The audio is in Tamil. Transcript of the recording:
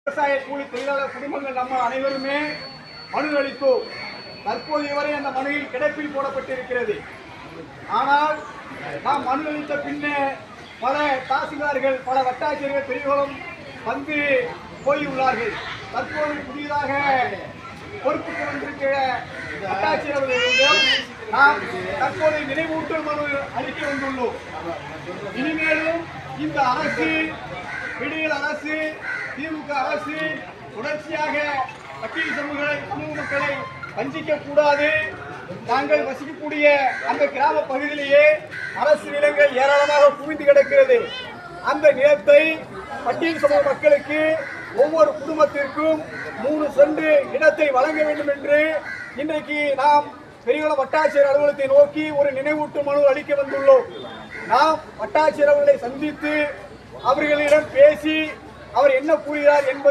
விவசாய கூலி தொழிலாளர் குடும்பங்கள் நம்ம அனைவருமே மனு அளித்தோம். தற்போது வரை அந்த மனுவில் கிடப்பில் போடப்பட்டிருக்கிறது. ஆனால் நாம் மனு அளித்த பின்னே பல தாசில்தார்கள் பல வட்டாட்சியர்கள் பெரியவர்களும் வந்து போயுள்ளார்கள். தற்போது புதிதாக பொறுப்புக்கு வந்திருக்கிற வட்டாட்சியர்களும் நாம் தற்போது நினைவூட்டல் மனு அளிக்க வந்துள்ளோம். இனிமேலும் இந்த அரசு, விடியல் அரசு, திமுக அரசு தொடர்ச்சியாக பட்டியல் சமூக மக்களை வஞ்சிக்க கூடாது. நாங்கள் வசிக்கக்கூடிய அந்த கிராம பகுதியிலேயே அரசு நிலங்கள் ஏராளமாக குவிந்து கிடக்கிறது. அந்த நிலத்தை பட்டியல் சமூக மக்களுக்கு ஒவ்வொரு குடும்பத்திற்கும் 3 சென்ட் இடத்தை வழங்க வேண்டும் என்று இன்றைக்கு நாம் பெரியகுளம் வட்டாட்சியர் அலுவலகத்தை நோக்கி ஒரு நினைவூட்டு மனு அளிக்க வந்துள்ளோம். நாம் வட்டாட்சியர் அவர்களை சந்தித்து அவர்களிடம் பேசி அவர் என்ன கூறுகிறார் என்பது